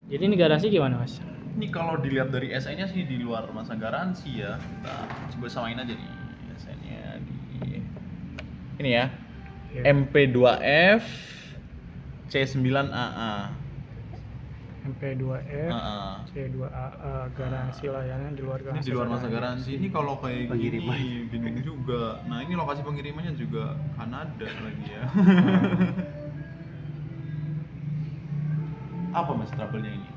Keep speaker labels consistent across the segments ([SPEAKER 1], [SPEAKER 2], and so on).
[SPEAKER 1] Jadi ini garansi gimana Mas?
[SPEAKER 2] Ini kalau dilihat dari SE-nya sih di luar masa garansi ya. Kita coba samain aja nih SE-nya di ini ya.
[SPEAKER 1] Ya.
[SPEAKER 2] MP2F C9AA.
[SPEAKER 1] MP2F
[SPEAKER 2] AA.
[SPEAKER 1] C2AA garansi layanan di luar
[SPEAKER 2] Ini di luar masa garansi. Ini kalau kayak
[SPEAKER 3] Pengiriman.
[SPEAKER 2] gini bingung juga. Nah, ini lokasi pengirimannya juga Kanada lagi ya. Apa Mas trouble-nya ini?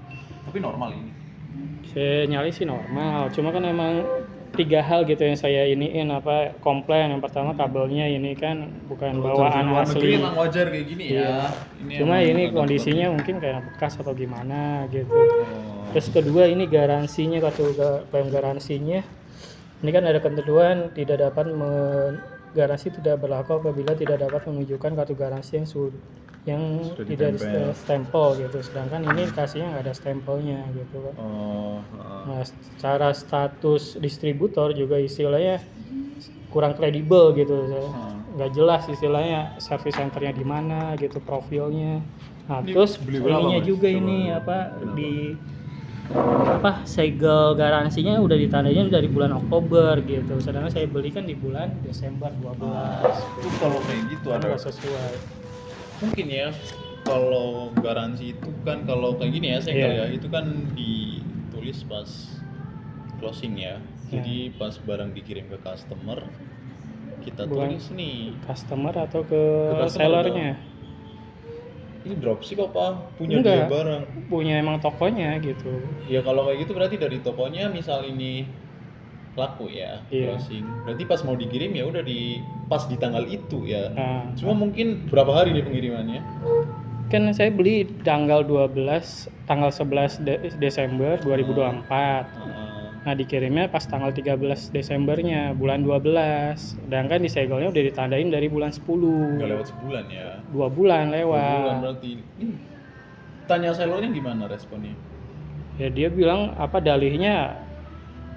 [SPEAKER 2] Tapi normal ini.
[SPEAKER 1] Saya nyali sih normal, cuma kan emang 3 hal gitu yang saya iniin komplain. Yang pertama kabelnya ini kan bukan bawaan
[SPEAKER 2] Luar negeri
[SPEAKER 1] asli.
[SPEAKER 2] emang wajar kayak gini ya.
[SPEAKER 1] Cuma
[SPEAKER 2] emang
[SPEAKER 1] ini
[SPEAKER 2] agak
[SPEAKER 1] kondisinya
[SPEAKER 2] lebih.
[SPEAKER 1] mungkin kayak bekas atau gimana gitu.
[SPEAKER 2] Oh.
[SPEAKER 1] Terus kedua ini garansinya, kartu klaim garansinya. Ini kan ada ketentuan garansi tidak berlaku apabila tidak dapat menunjukkan kartu garansi yang
[SPEAKER 2] Sudah
[SPEAKER 1] tidak
[SPEAKER 2] ditempel.
[SPEAKER 1] stempel gitu. Sedangkan ini kasihnya nggak ada stempelnya gitu kan.
[SPEAKER 2] Oh.
[SPEAKER 1] Nah, secara status distributor juga istilahnya kurang kredibel gitu, nggak jelas istilahnya service centernya di mana gitu, profilnya. Nah,
[SPEAKER 2] Ini
[SPEAKER 1] terus
[SPEAKER 2] beli berapa,
[SPEAKER 1] ininya
[SPEAKER 2] Mas?
[SPEAKER 1] juga
[SPEAKER 2] Coba
[SPEAKER 1] ini
[SPEAKER 2] kenapa?
[SPEAKER 1] segel garansinya udah ditandain dari bulan Oktober gitu, sedangkan saya beli kan di bulan Desember 12.
[SPEAKER 2] Itu kalau kayak gitu
[SPEAKER 1] Kan
[SPEAKER 2] ada
[SPEAKER 1] nggak sesuai.
[SPEAKER 2] mungkin ya. Kalau garansi itu kan kalau kayak gini ya saya
[SPEAKER 1] Iya.
[SPEAKER 2] ya itu kan ditulis pas closing ya. Jadi pas barang dikirim ke customer kita
[SPEAKER 1] Bukan
[SPEAKER 2] tulis nih
[SPEAKER 1] customer atau ke
[SPEAKER 2] customer
[SPEAKER 1] sellernya?
[SPEAKER 2] ini dropship apa punya
[SPEAKER 1] Enggak,
[SPEAKER 2] dia barang.
[SPEAKER 1] punya emang tokonya gitu.
[SPEAKER 2] Ya kalau kayak gitu berarti dari tokonya misal ini laku ya
[SPEAKER 1] Iya.
[SPEAKER 2] closing. Berarti pas mau dikirim ya udah pas di tanggal itu ya.
[SPEAKER 1] Nah,
[SPEAKER 2] Cuma mungkin berapa hari nih pengirimannya?
[SPEAKER 1] kan saya beli tanggal 11 Desember 2024. Nah, dikirimnya pas tanggal 13 Desembernya, bulan 12. Sedangkan di segelnya udah ditandain dari bulan 10.
[SPEAKER 2] Nggak lewat sebulan ya.
[SPEAKER 1] 2 bulan
[SPEAKER 2] 2
[SPEAKER 1] lewat.
[SPEAKER 2] bulan berarti. Tanya sellernya gimana responnya?
[SPEAKER 1] Ya dia bilang dalihnya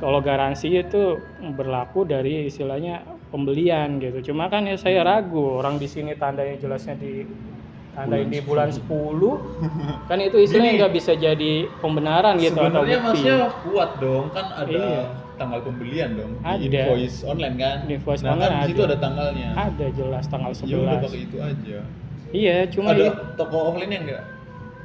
[SPEAKER 1] kalau garansi itu berlaku dari istilahnya pembelian gitu. Cuma kan ya saya ragu, orang di sini tandanya jelasnya ditandain di bulan 10. Kan itu istilahnya
[SPEAKER 2] Gini.
[SPEAKER 1] nggak bisa jadi pembenaran gitu atau
[SPEAKER 2] Sebenarnya
[SPEAKER 1] bukti.
[SPEAKER 2] masnya kuat dong, kan ada
[SPEAKER 1] Iya.
[SPEAKER 2] tanggal pembelian dong
[SPEAKER 1] Ada.
[SPEAKER 2] di invoice online kan.
[SPEAKER 1] Di invoice
[SPEAKER 2] nah
[SPEAKER 1] online
[SPEAKER 2] kan di situ
[SPEAKER 1] ada.
[SPEAKER 2] ada tanggalnya.
[SPEAKER 1] Ada jelas tanggal
[SPEAKER 2] Ya udah
[SPEAKER 1] 11.
[SPEAKER 2] pakai itu aja.
[SPEAKER 1] Iya, cuma
[SPEAKER 2] Ada toko offline-nya enggak?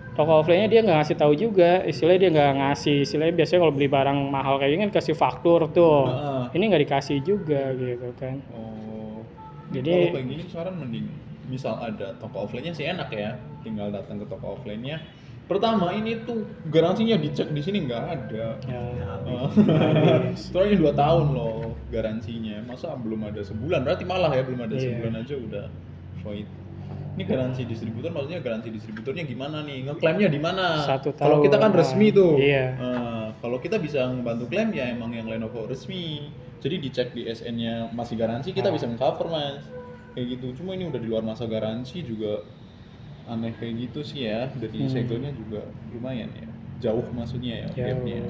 [SPEAKER 1] toko offline-nya dia nggak ngasih tahu juga, istilahnya dia nggak ngasih, istilahnya biasanya kalau beli barang mahal kayak gini kan kasih faktur tuh. Ini nggak dikasih juga gitu kan.
[SPEAKER 2] Oh.
[SPEAKER 1] Jadi-
[SPEAKER 2] kalau kayak gini saran mending misal ada toko offline-nya sih enak ya. Tinggal datang ke toko offline-nya. Pertama ini tuh garansinya dicek di sini nggak ada.
[SPEAKER 1] Ya,
[SPEAKER 2] Soalnya 2 tahun loh garansinya. Masa belum ada sebulan? Berarti malah ya belum ada
[SPEAKER 1] Iya.
[SPEAKER 2] sebulan aja udah void. Ini garansi distributor, maksudnya garansi distributornya gimana nih? Ngeklaimnya di mana?
[SPEAKER 1] 1
[SPEAKER 2] Kalau kita kan
[SPEAKER 1] tahun.
[SPEAKER 2] resmi tuh.
[SPEAKER 1] Iya.
[SPEAKER 2] Kalau kita bisa membantu klaim ya emang yang Lenovo resmi. Jadi dicek di SN-nya masih garansi, kita bisa meng-cover Mas. Kayak gitu. Cuma ini udah di luar masa garansi juga aneh kayak gitu sih ya. Dari segelnya juga lumayan ya. Jauh maksudnya ya gapnya.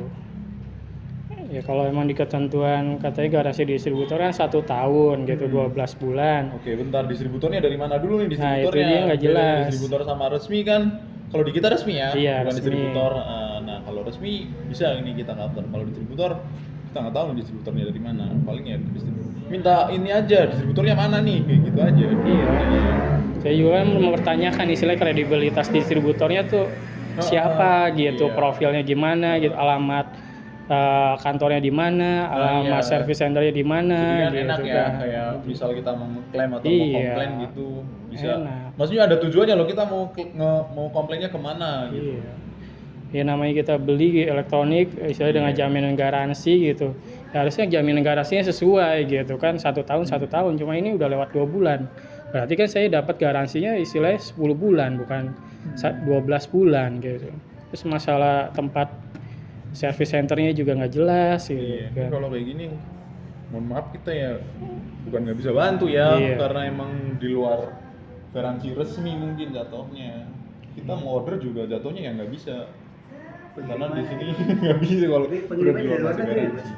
[SPEAKER 1] Ya kalau emang di ketentuan katanya garansi distributor kan 1 tahun gitu, 12 bulan.
[SPEAKER 2] Oke, bentar distributornya dari mana dulu nih
[SPEAKER 1] Nah,
[SPEAKER 2] distributornya?
[SPEAKER 1] itu dia nggak jelas.
[SPEAKER 2] Dari distributor sama resmi kan? Kalau di kita resmi ya,
[SPEAKER 1] Iya,
[SPEAKER 2] bukan
[SPEAKER 1] resmi.
[SPEAKER 2] distributor. Nah, kalau resmi bisa ini kita cover. Kalau distributor kita nggak tahu nih distributornya dari mana. Paling ya distributor. Minta ini aja, distributornya mana nih? Kayak gitu aja.
[SPEAKER 1] Iya. Saya juga kan mempertanyakan istilahnya kredibilitas distributornya tuh siapa gitu,
[SPEAKER 2] Iya.
[SPEAKER 1] profilnya gimana gitu, alamat kantornya di mana, alamat
[SPEAKER 2] iya.
[SPEAKER 1] service centernya di mana
[SPEAKER 2] Jadi kan
[SPEAKER 1] gitu
[SPEAKER 2] enak ya,
[SPEAKER 1] kan.
[SPEAKER 2] kayak misal kita mau klaim atau mau
[SPEAKER 1] Iya.
[SPEAKER 2] komplain gitu bisa.
[SPEAKER 1] Enak.
[SPEAKER 2] Maksudnya ada tujuannya loh, kita mau komplainnya kemana gitu.
[SPEAKER 1] Iya. Ya namanya kita beli elektronik istilahnya dengan jaminan garansi gitu. Ya, harusnya jaminan garansinya sesuai gitu kan, 1 tahun 1 tahun. Cuma ini udah lewat 2 bulan. Berarti kan saya dapat garansinya istilahnya 10 bulan bukan 12 bulan gitu. Terus masalah tempat service centernya juga nggak jelas gitu
[SPEAKER 2] Iya,
[SPEAKER 1] kan.
[SPEAKER 2] kalau kayak gini, mohon maaf kita ya bukan nggak bisa bantu ya,
[SPEAKER 1] Iya.
[SPEAKER 2] karena emang di luar garansi resmi mungkin jatuhnya. Kita mau order juga jatuhnya ya nggak bisa, karena di sini nggak bisa kalau udah di luar masa garansi.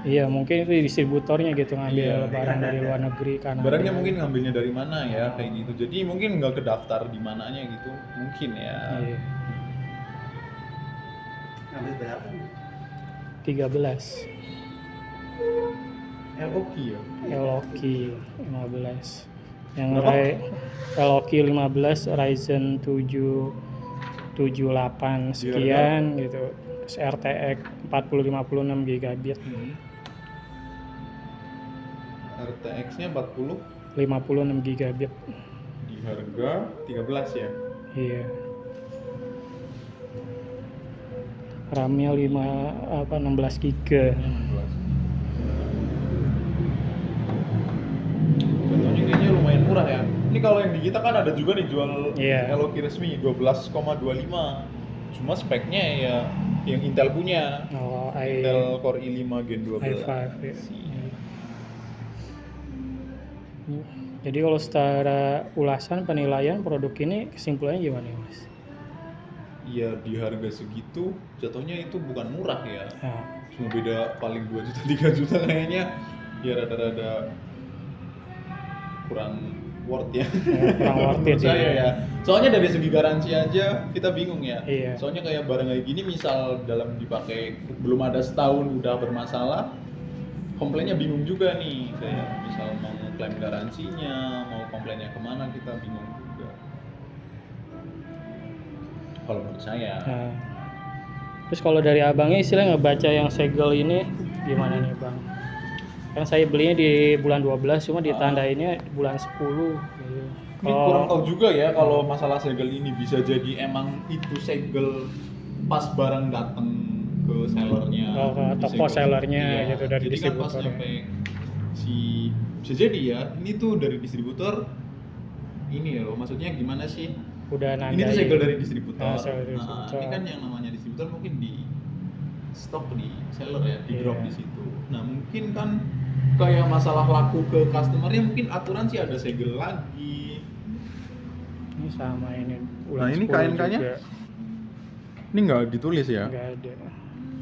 [SPEAKER 1] Iya, mungkin itu distributornya gitu ngambil
[SPEAKER 2] Iya.
[SPEAKER 1] barang dari luar negeri kan.
[SPEAKER 2] Barangnya mungkin ngambilnya dari mana ya kayak gitu, jadi mungkin nggak kedaftar di mananya gitu, mungkin ya.
[SPEAKER 1] Iya.
[SPEAKER 2] Ngambil berapa nih?
[SPEAKER 1] 13.
[SPEAKER 2] LOQ ya?
[SPEAKER 1] Loki 15. Yang
[SPEAKER 2] Berapa?
[SPEAKER 1] Loki 15 Ryzen 778 sekian gitu. Terus RTX 4056 GB.
[SPEAKER 2] RTX-nya 40
[SPEAKER 1] 56 GB.
[SPEAKER 2] di harga 13 ya.
[SPEAKER 1] Iya. RAM-nya 16 GB.
[SPEAKER 2] 16. Contohnya kayaknya lumayan murah ya. Ini kalau yang di kita kan ada juga nih jual
[SPEAKER 1] Iya.
[SPEAKER 2] LOQ resmi 12,25. Cuma speknya ya yang Intel punya.
[SPEAKER 1] Oh,
[SPEAKER 2] Intel Core i5 Gen 12.
[SPEAKER 1] i5 ya. Jadi kalau secara ulasan penilaian produk ini kesimpulannya gimana ya, Mas?
[SPEAKER 2] Iya, di harga segitu jatuhnya itu bukan murah ya.
[SPEAKER 1] Nah,
[SPEAKER 2] Cuma beda paling 2 juta 3 juta kayaknya. Ya rada-rada kurang worth ya.
[SPEAKER 1] kurang worth it
[SPEAKER 2] Menurut saya
[SPEAKER 1] ya.
[SPEAKER 2] ya. Soalnya dari segi garansi aja kita bingung ya.
[SPEAKER 1] Iya.
[SPEAKER 2] Soalnya kayak barang kayak gini misal dalam dipakai belum ada setahun udah bermasalah, komplainnya bingung juga nih. Kayak misal mau klaim garansinya, mau komplainnya kemana kita bingung juga. Kalau menurut saya.
[SPEAKER 1] Nah, terus kalau dari abangnya istilah ngebaca yang segel ini gimana nih bang? Kan saya belinya di bulan 12 cuma ditandainnya bulan 10 gitu.
[SPEAKER 2] Ini kurang tahu juga ya kalau masalah segel ini bisa jadi emang itu segel pas barang datang ke sellernya.
[SPEAKER 1] Oh, ke toko sellernya gitu dari
[SPEAKER 2] jadi kan pas
[SPEAKER 1] distributor.
[SPEAKER 2] nyampe si bisa jadi ya ini tuh dari distributor ini loh maksudnya gimana sih?
[SPEAKER 1] Udah nandain.
[SPEAKER 2] Ini tuh segel dari distributor.
[SPEAKER 1] Nah, segel dari distributor.
[SPEAKER 2] Ini kan yang namanya distributor mungkin di stok di seller ya, di drop
[SPEAKER 1] Iya.
[SPEAKER 2] di situ. Nah mungkin kan kayak masalah laku ke customernya mungkin aturan sih ada segel lagi.
[SPEAKER 1] Ini sama ini bulan
[SPEAKER 2] Nah, ini
[SPEAKER 1] 10
[SPEAKER 2] KNK-nya?
[SPEAKER 1] juga.
[SPEAKER 2] Ini nggak ditulis ya?
[SPEAKER 1] Nggak ada.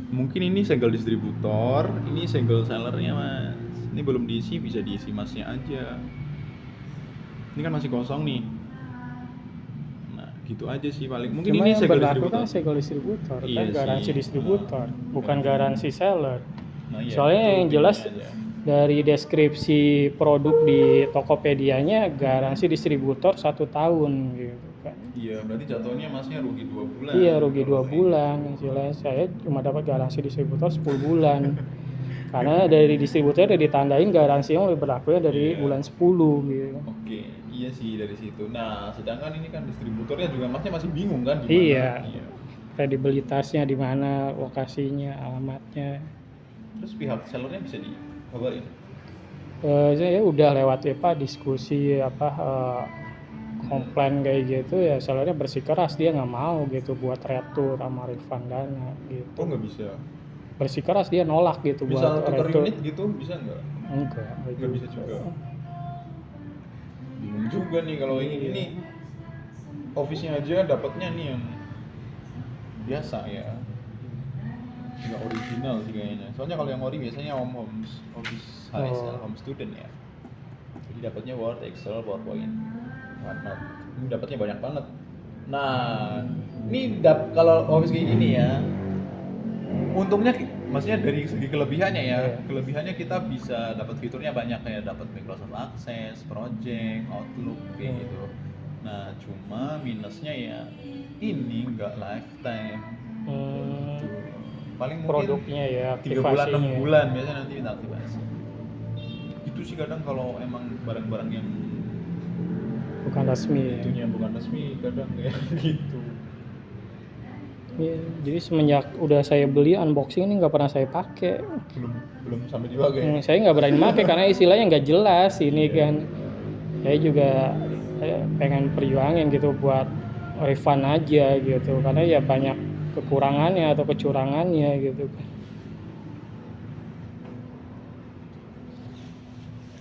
[SPEAKER 2] Mungkin ini segel distributor, ini segel sellernya mas. Ini belum diisi, bisa diisi masnya aja. Ini kan masih kosong nih. Nah, gitu aja sih paling. Mungkin
[SPEAKER 1] Cuma
[SPEAKER 2] ini
[SPEAKER 1] yang
[SPEAKER 2] segel
[SPEAKER 1] berlaku
[SPEAKER 2] distributor.
[SPEAKER 1] kan segel distributor,
[SPEAKER 2] Iya
[SPEAKER 1] kan
[SPEAKER 2] sih.
[SPEAKER 1] garansi distributor, bukan
[SPEAKER 2] Benar.
[SPEAKER 1] garansi seller.
[SPEAKER 2] Nah, iya,
[SPEAKER 1] Soalnya
[SPEAKER 2] itu
[SPEAKER 1] yang jelas
[SPEAKER 2] bedanya aja.
[SPEAKER 1] dari deskripsi produk di Tokopedia-nya garansi distributor 1 tahun gitu kan.
[SPEAKER 2] Iya, berarti jatuhnya masnya rugi 2 bulan.
[SPEAKER 1] Iya, rugi 2
[SPEAKER 2] Kalau kayak
[SPEAKER 1] bulan. Istilahnya saya cuma dapat garansi distributor 10 bulan. Karena dari distributor udah ditandain garansinya berlakunya dari
[SPEAKER 2] Iya.
[SPEAKER 1] bulan 10 gitu.
[SPEAKER 2] Oke, iya sih dari situ. Nah, sedangkan ini kan distributornya juga masnya masih bingung kan di mana?
[SPEAKER 1] Iya. Kredibilitasnya di mana, lokasinya, alamatnya.
[SPEAKER 2] Terus pihak sellernya bisa dikabarin?
[SPEAKER 1] Saya udah lewat diskusi komplain kayak gitu ya, sellernya bersikeras dia nggak mau gitu buat retur sama refund dana gitu.
[SPEAKER 2] Oh nggak bisa?
[SPEAKER 1] Bersikeras dia nolak gitu
[SPEAKER 2] Misal
[SPEAKER 1] buat
[SPEAKER 2] tuker
[SPEAKER 1] retur.
[SPEAKER 2] unit gitu bisa nggak?
[SPEAKER 1] Enggak
[SPEAKER 2] bisa juga. Bingung juga nih kalau
[SPEAKER 1] Iya.
[SPEAKER 2] ini office-nya aja dapatnya nih yang biasa ya. Nggak original sih kayaknya. Soalnya kalau yang ori biasanya office HSL, home student ya. Jadi dapatnya Word, Excel, PowerPoint, OneNote. Ini dapatnya banyak banget. Nah, ini kalau office kayak gini ya, untungnya maksudnya dari segi kelebihannya ya,
[SPEAKER 1] Iya.
[SPEAKER 2] kelebihannya kita bisa dapat fiturnya banyak kayak dapat Microsoft Access, Project, Outlook kayak gitu. Nah, cuma minusnya ya ini nggak lifetime. Paling mungkin
[SPEAKER 1] Produknya ya,
[SPEAKER 2] 3 bulan, 6
[SPEAKER 1] aktivasinya.
[SPEAKER 2] bulan biasanya nanti kita aktivasi. Itu sih kadang kalau emang barang-barang yang
[SPEAKER 1] Bukan resmi ya.
[SPEAKER 2] itunya bukan resmi kadang kayak gitu.
[SPEAKER 1] Ya, jadi semenjak udah saya beli unboxing ini nggak pernah saya pakai.
[SPEAKER 2] Belum sampai juga kayak.
[SPEAKER 1] Saya nggak berani pakai karena istilahnya nggak jelas ini
[SPEAKER 2] Iya.
[SPEAKER 1] kan. Saya juga pengen perjuangin gitu buat refund aja gitu karena ya banyak kekurangannya atau kecurangannya gitu kan.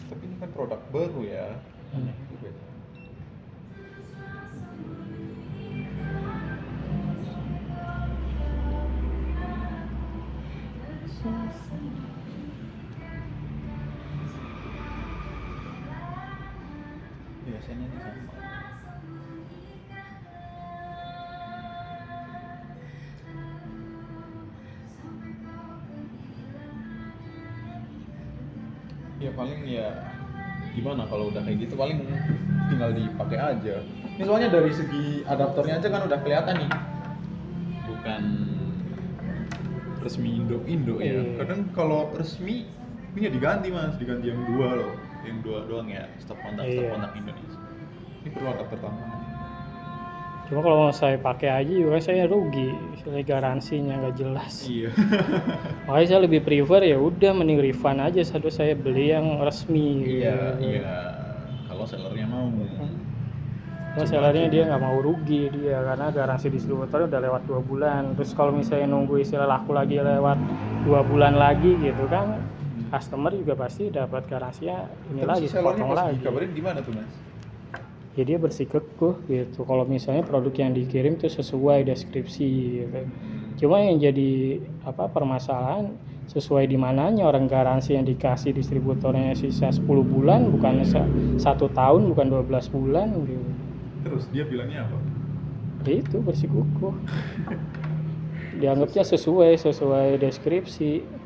[SPEAKER 2] Tapi ini kan produk baru ya. Aneh juga. Biasanya ini sama. Ya paling ya gimana kalau udah kayak gitu, paling tinggal dipakai aja. Ini soalnya dari segi adaptornya aja kan udah kelihatan nih, bukan resmi Indo ya.
[SPEAKER 1] Iya.
[SPEAKER 2] Kadang kalau resmi ini ya diganti mas, diganti yang dua loh, yang dua doang ya, stop kontak
[SPEAKER 1] Iya.
[SPEAKER 2] Indonesia. Ini perlu adaptor tambahan.
[SPEAKER 1] Cuma kalau saya pakai aja juga saya rugi, soalnya garansinya nggak jelas.
[SPEAKER 2] Iya.
[SPEAKER 1] Makanya saya lebih prefer ya udah mending refund aja, satu saya beli yang resmi.
[SPEAKER 2] Iya,
[SPEAKER 1] gitu.
[SPEAKER 2] iya. Kalau sellernya mau.
[SPEAKER 1] Cuma sellernya dia nggak mau rugi dia, karena garansi distributor udah lewat 2 bulan. Terus kalau misalnya nunggu istilah laku lagi lewat 2 bulan lagi gitu kan, customer juga pasti dapat garansinya ini
[SPEAKER 2] Terus
[SPEAKER 1] lagi,
[SPEAKER 2] si sellernya
[SPEAKER 1] potong
[SPEAKER 2] pas
[SPEAKER 1] lagi.
[SPEAKER 2] dikabarin gimana tuh mas?
[SPEAKER 1] Ya dia bersikukuh gitu kalau misalnya produk yang dikirim tuh sesuai deskripsi gitu. Cuma yang jadi permasalahan sesuai di mananya, orang garansi yang dikasih distributornya sisa 10 bulan bukan 1 tahun, bukan 12 bulan gitu.
[SPEAKER 2] Terus dia bilangnya apa?
[SPEAKER 1] Itu bersikukuh. Dianggapnya sesuai deskripsi.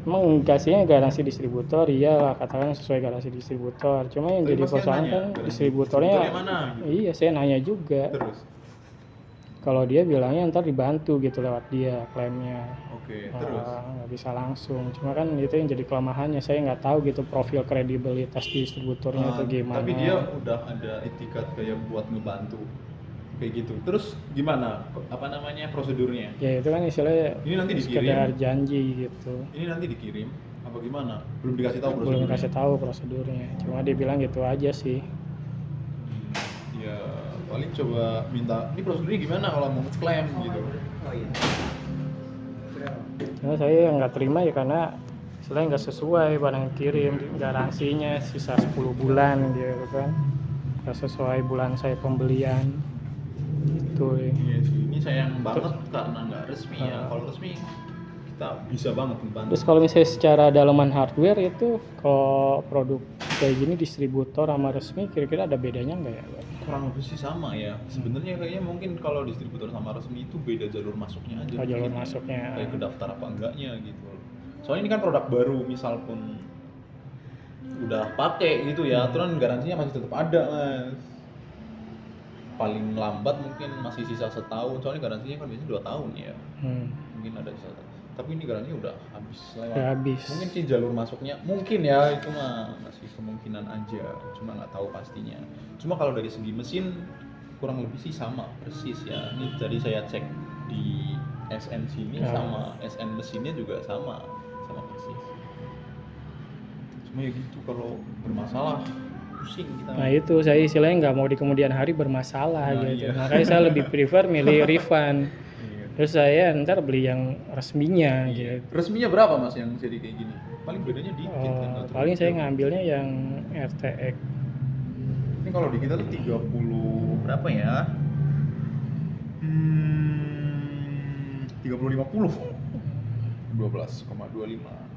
[SPEAKER 1] Emang kasihnya garansi distributor, iyalah katakan sesuai garansi distributor. Cuma yang
[SPEAKER 2] Tapi
[SPEAKER 1] jadi
[SPEAKER 2] Mas kan
[SPEAKER 1] persoalan
[SPEAKER 2] nanya,
[SPEAKER 1] kan
[SPEAKER 2] garansi
[SPEAKER 1] distributornya
[SPEAKER 2] distributornya mana, gitu?
[SPEAKER 1] Iya, saya nanya juga.
[SPEAKER 2] Terus?
[SPEAKER 1] Kalau dia bilangnya ntar dibantu gitu lewat dia klaimnya.
[SPEAKER 2] Oke, terus?
[SPEAKER 1] Nggak bisa langsung. Cuma kan itu yang jadi kelemahannya. Saya nggak tahu gitu profil kredibilitas distributornya itu gimana.
[SPEAKER 2] Tapi dia udah ada etikat kayak buat ngebantu kayak gitu. Terus gimana? Apa namanya prosedurnya?
[SPEAKER 1] Ya itu kan istilahnya
[SPEAKER 2] Ini nanti dikirim?
[SPEAKER 1] sekedar janji gitu.
[SPEAKER 2] Ini nanti dikirim apa gimana? Belum dikasih tahu
[SPEAKER 1] Belum
[SPEAKER 2] prosedurnya?
[SPEAKER 1] dikasih tahu prosedurnya. Cuma dia bilang gitu aja sih.
[SPEAKER 2] Ya paling coba minta ini prosedurnya gimana kalau mau klaim gitu.
[SPEAKER 1] Cuma saya nggak terima ya karena istilahnya nggak sesuai barang yang kirim, garansinya sisa 10 bulan gitu kan. Nggak sesuai bulan saya pembelian. Itu ya.
[SPEAKER 2] Iya sih, ini sayang banget karena nggak resmi ya. Kalau resmi kita bisa banget membantu.
[SPEAKER 1] Terus kalau misalnya secara dalaman hardware itu kalau produk kayak gini distributor sama resmi kira-kira ada bedanya nggak ya?
[SPEAKER 2] Kurang lebih sih sama ya. Sebenarnya kayaknya mungkin kalau distributor sama resmi itu beda jalur masuknya aja.
[SPEAKER 1] Oh, jalur
[SPEAKER 2] mungkin ya.
[SPEAKER 1] masuknya.
[SPEAKER 2] Kayak ke daftar apa enggaknya gitu. Soalnya ini kan produk baru, misal pun udah pakai gitu ya, aturan garansinya masih tetap ada mas. Paling lambat mungkin masih sisa setahun, soalnya garansinya kan biasanya 2 tahun ya. Mungkin ada sisa. Tapi ini garansinya udah habis lewat.
[SPEAKER 1] Udah habis.
[SPEAKER 2] Mungkin sih jalur masuknya, mungkin ya itu mah masih kemungkinan aja, cuma nggak tahu pastinya. Cuma kalau dari segi mesin kurang lebih sih sama persis ya. Ini tadi saya cek di SN sini sama SN mesinnya juga sama persis. Cuma ya gitu kalau bermasalah pusing kita.
[SPEAKER 1] Nah itu saya istilahnya nggak mau di kemudian hari bermasalah
[SPEAKER 2] Nah,
[SPEAKER 1] gitu.
[SPEAKER 2] iya.
[SPEAKER 1] Makanya saya lebih prefer milih refund.
[SPEAKER 2] Iya.
[SPEAKER 1] Terus saya ntar beli yang resminya gitu.
[SPEAKER 2] Resminya berapa mas yang jadi kayak gini? Paling bedanya dikit kan. nggak
[SPEAKER 1] Paling
[SPEAKER 2] terlalu
[SPEAKER 1] saya
[SPEAKER 2] jauh.
[SPEAKER 1] ngambilnya yang RTX.
[SPEAKER 2] Ini kalau di kita tuh 30 berapa ya? 3050. 12,25.